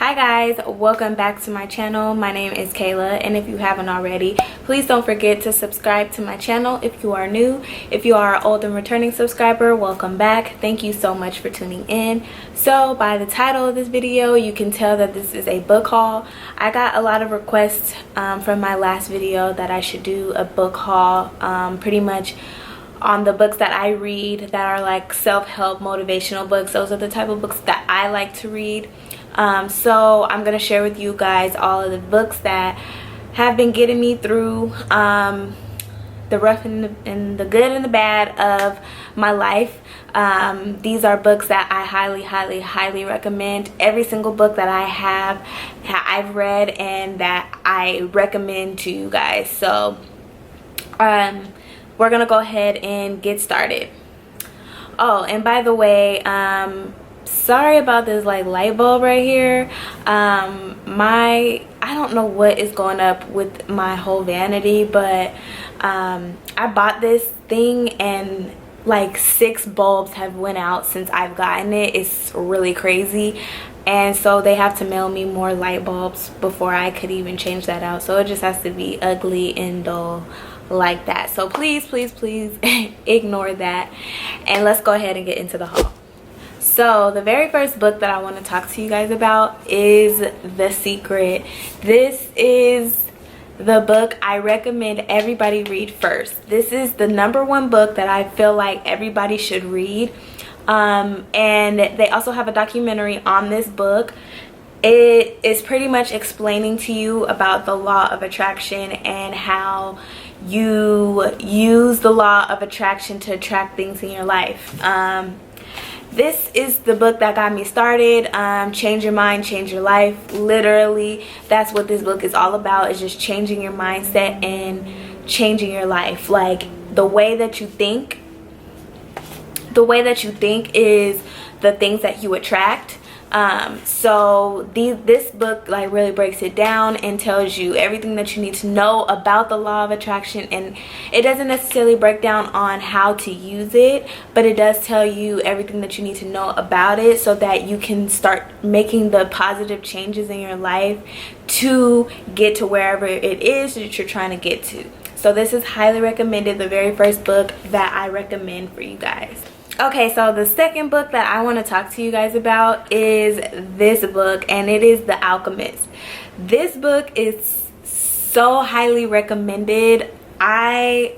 Hi guys, welcome back to my channel. My name is Kayla, and if you haven't already, please don't forget to subscribe to my channel if you are new. If you are an old and returning subscriber, welcome back. Thank you so much for tuning in. So by the title of this video, you can tell that this is a book haul. I got a lot of requests from my last video that I should do a book haul pretty much on the books that I read that are like self-help motivational books. Those are the type of books that I like to read. So I'm gonna share with you guys all of the books that have been getting me through the rough and the good and the bad of my life. These are books that I highly recommend. Every single book that I've read and that I recommend to you guys. So we're gonna go ahead and get started. Oh, and by the way, sorry about this like light bulb right here. I don't know what is going up with my whole vanity, but I bought this thing and like 6 bulbs have went out since I've gotten it. It's really crazy, and so they have to mail me more light bulbs before I could even change that out. So it just has to be ugly and dull like that. So please ignore that, and let's go ahead and get into the haul. So the very first book that I want to talk to you guys about is The Secret. This is the book I recommend everybody read first. This is the #1 book that I feel like everybody should read. And they also have a documentary on this book. It is pretty much explaining to you about the law of attraction and how you use the law of attraction to attract things in your life. This is the book that got me started. Change your mind, change your life. Literally, that's what this book is all about, is just changing your mindset and changing your life. Like the way that you think is the things that you attract. So this book like really breaks it down and tells you everything that you need to know about the law of attraction, and it doesn't necessarily break down on how to use it, but it does tell you everything that you need to know about it so that you can start making the positive changes in your life to get to wherever it is that you're trying to get to. So this is highly recommended, the very first book that I recommend for you guys. Okay, so the second book that I want to talk to you guys about is this book, and it is The Alchemist. This book is so highly recommended. I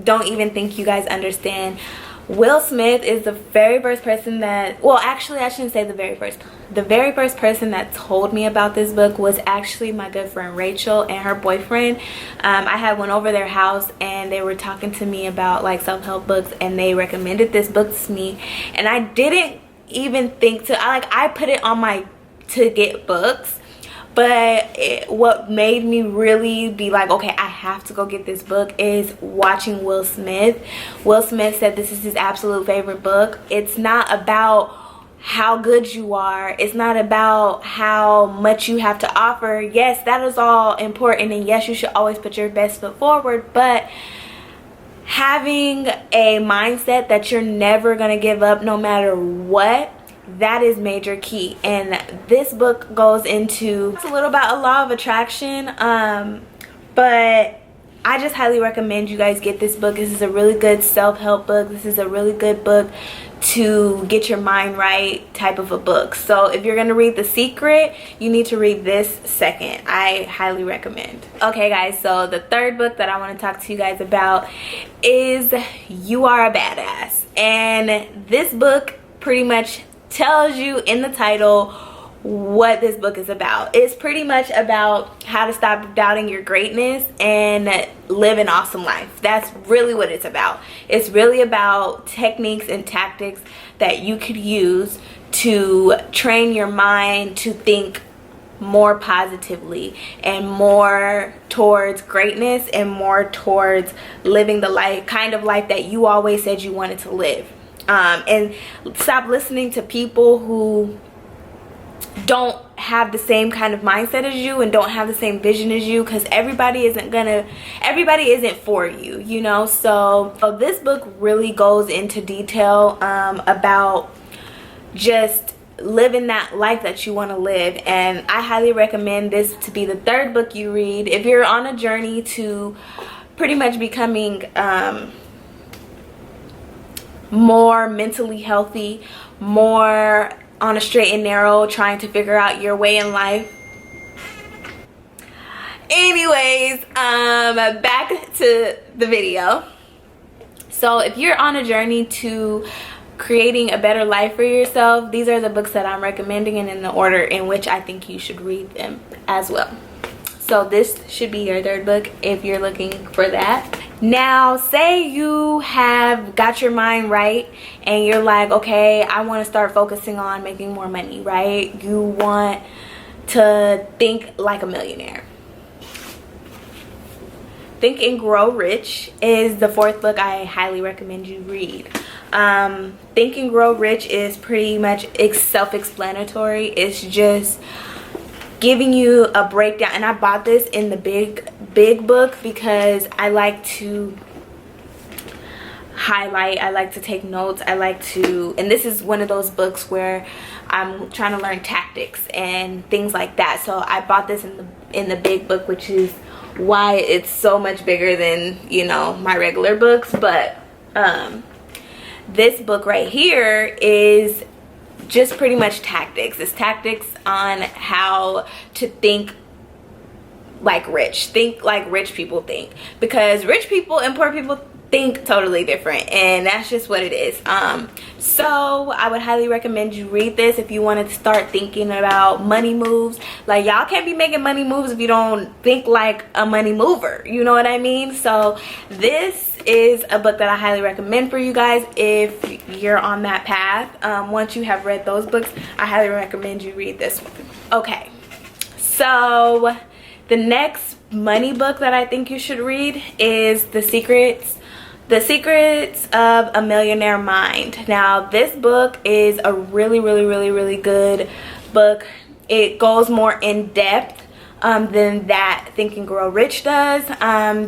don't even think you guys understand. Will Smith is the very first person that, well, actually I shouldn't say the very first. The very first person that told me about this book was actually my good friend Rachel and her boyfriend. I had went over their house and they were talking to me about like self-help books, and they recommended this book to me, and I didn't even think to, I put it on my to get books. But what made me really be like, okay, I have to go get this book is watching Will Smith. Will Smith said this is his absolute favorite book. It's not about how good you are. It's not about how much you have to offer. Yes, that is all important, and yes, you should always put your best foot forward, but having a mindset that you're never going to give up no matter what, that is major key. And this book goes into, it's a little about a law of attraction, but I just highly recommend you guys get this book. This is a really good self-help book. This is a really good book to get your mind right type of a book. So if you're gonna read The Secret, you need to read this second. I highly recommend. Okay guys, so the third book that I want to talk to you guys about is You Are a Badass. And this book pretty much tells you in the title what this book is about. It's pretty much about how to stop doubting your greatness and live an awesome life. That's really what it's about. It's really about techniques and tactics that you could use to train your mind to think more positively and more towards greatness and more towards living the kind of life that you always said you wanted to live. And stop listening to people who don't have the same kind of mindset as you and don't have the same vision as you, because everybody isn't for you, you know. So this book really goes into detail about just living that life that you want to live. And I highly recommend this to be the third book you read if you're on a journey to pretty much becoming more mentally healthy, more on a straight and narrow, trying to figure out your way in life. Anyways, back to the video. So if you're on a journey to creating a better life for yourself, these are the books that I'm recommending, and in the order in which I think you should read them as well. So this should be your third book if you're looking for that. Now, say you have got your mind right and you're like, okay, I want to start focusing on making more money, right? You want to think like a millionaire. Think and Grow Rich is the fourth book I highly recommend you read. Think and Grow Rich is pretty much self-explanatory. It's just giving you a breakdown, and I bought this in the big book because I like to highlight, I like to take notes, I like to, and this is one of those books where I'm trying to learn tactics and things like that. So I bought this in the big book, which is why it's so much bigger than, you know, my regular books. But this book right here is just pretty much tactics. It's tactics on how to think like rich people think, because rich people and poor people think totally different, and that's just what it is. So I would highly recommend you read this if you want to start thinking about money moves. Like, y'all can't be making money moves if you don't think like a money mover, you know what I mean? So this is a book that I highly recommend for you guys if you're on that path. Once you have read those books, I highly recommend you read this one. Okay, so the next money book that I think you should read is The Secrets of a Millionaire Mind. Now, this book is a really good book. It goes more in depth than that Think and Grow Rich does.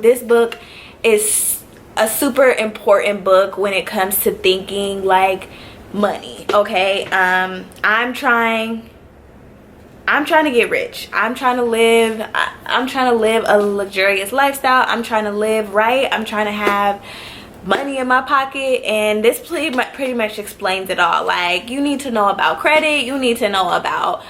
This book is a super important book when it comes to thinking like money. Okay, I'm trying to get rich. I'm trying to live a luxurious lifestyle. I'm trying to live right. I'm trying to have money in my pocket, and this pretty much explains it all. Like, you need to know about credit, you need to know about,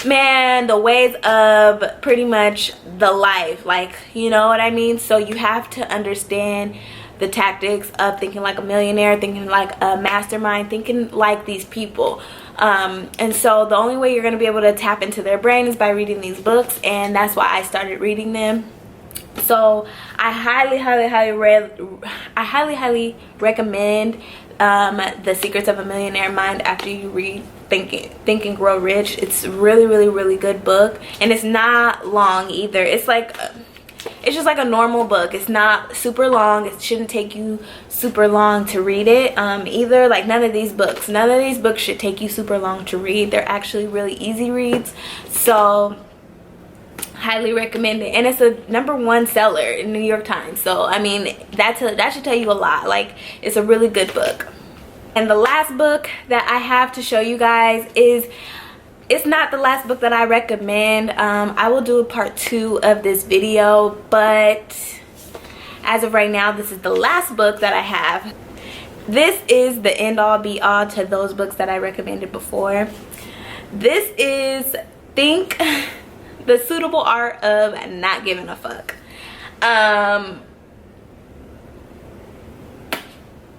man, the ways of pretty much the life, like, you know what I mean? So you have to understand the tactics of thinking like a millionaire, thinking like a mastermind, thinking like these people. And so the only way you're going to be able to tap into their brain is by reading these books, and that's why I started reading them. So I highly recommend The Secrets of a Millionaire Mind after you read Think and Grow Rich. It's really good book, and it's not long either. It's just like a normal book. It's not super long. It shouldn't take you super long to read it either. Like, none of these books should take you super long to read. They're actually really easy reads. So highly recommend it, and it's a #1 seller in New York Times. So I mean, that should tell you a lot. Like, it's a really good book. And the last book that I have to show you guys is, it's not the last book that I recommend. I will do a part 2 of this video, but as of right now, this is the last book that I have. This is the end all be all to those books that I recommended before. This is Think: The Suitable Art of Not Giving a Fuck.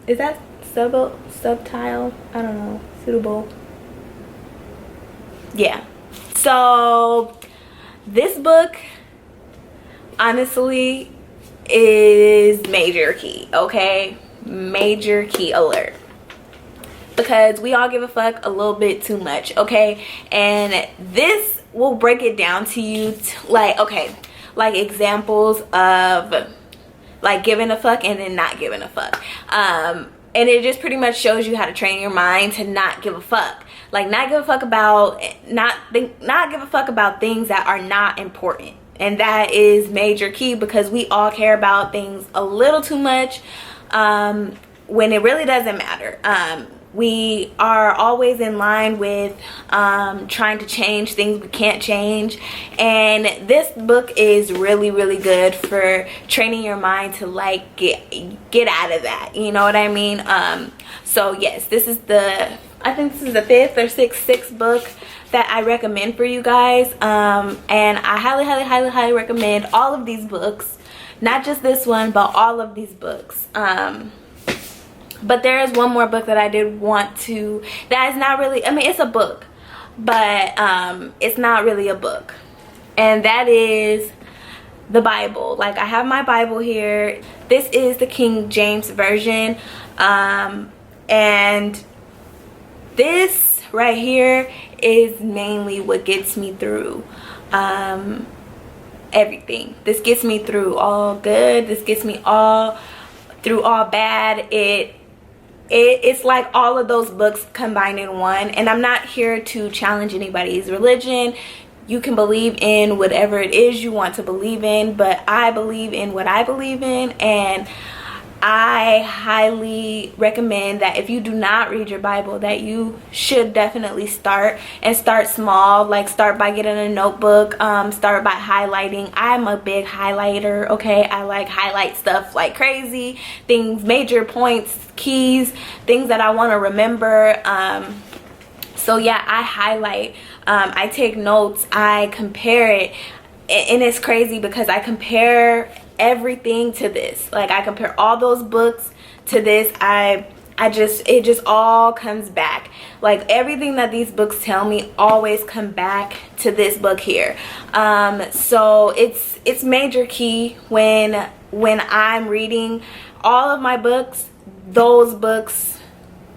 Is that subtitle? I don't know. Suitable. Yeah. So this book honestly is major key, okay? Major key alert. Because we all give a fuck a little bit too much, okay? And this will break it down to you like, okay, like examples of like giving a fuck and then not giving a fuck. And it just pretty much shows you how to train your mind to not give a fuck. Like, not give a fuck about not give a fuck about things that are not important. And that is major key, because we all care about things a little too much when it really doesn't matter. We are always in line with trying to change things we can't change, and this book is really, really good for training your mind to like get out of that, you know what I mean? So yes, this is I think this is the fifth or sixth book that I recommend for you guys, and I highly recommend all of these books, not just this one, but all of these books. But there is one more book that I did want to, that is not really, I mean, it's a book, but it's not really a book, and that is the Bible. Like, I have my Bible here. This is the King James Version, and this right here is mainly what gets me through everything. This gets me through all good. This gets me all through all bad. It's like all of those books combined in one. And I'm not here to challenge anybody's religion. You can believe in whatever it is you want to believe in, but I believe in what I believe in, and I highly recommend that if you do not read your Bible, that you should definitely start small. Like, start by getting a notebook, start by highlighting. I'm a big highlighter, okay? I like highlight stuff like crazy, things, major points, keys, things that I want to remember. So yeah, I highlight, I take notes, I compare it, and it's crazy because I compare everything to this. Like, I compare all those books to this. It just all comes back. Like, everything that these books tell me always come back to this book here. So it's major key when I'm reading all of my books. Those books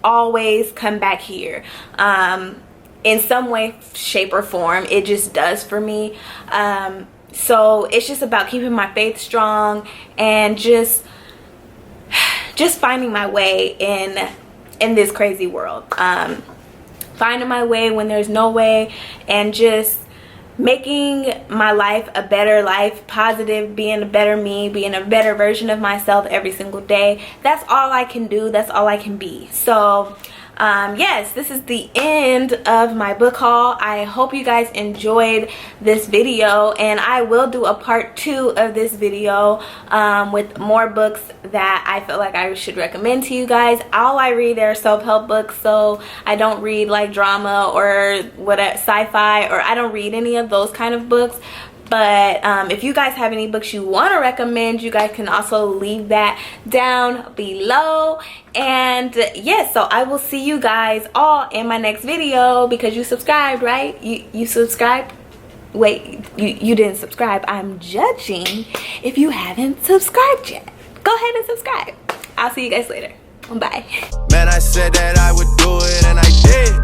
always come back here in some way, shape, or form. It just does for me. So it's just about keeping my faith strong and just finding my way in this crazy world. Finding my way when there's no way, and just making my life a better life, positive, being a better me, being a better version of myself every single day. That's all I can do. That's all I can be. So yes, this is the end of my book haul. I hope you guys enjoyed this video, and I will do a part 2 of this video with more books that I feel like I should recommend to you guys. All I read are self-help books, so I don't read like drama or whatever, sci-fi, or I don't read any of those kind of books. But if you guys have any books you want to recommend, you guys can also leave that down below. And yes, so I will see you guys all in my next video, because you subscribed, right? You subscribed? Wait, you didn't subscribe. I'm judging if you haven't subscribed yet. Go ahead and subscribe. I'll see you guys later. Bye. Man, I said that I would do it, and I did.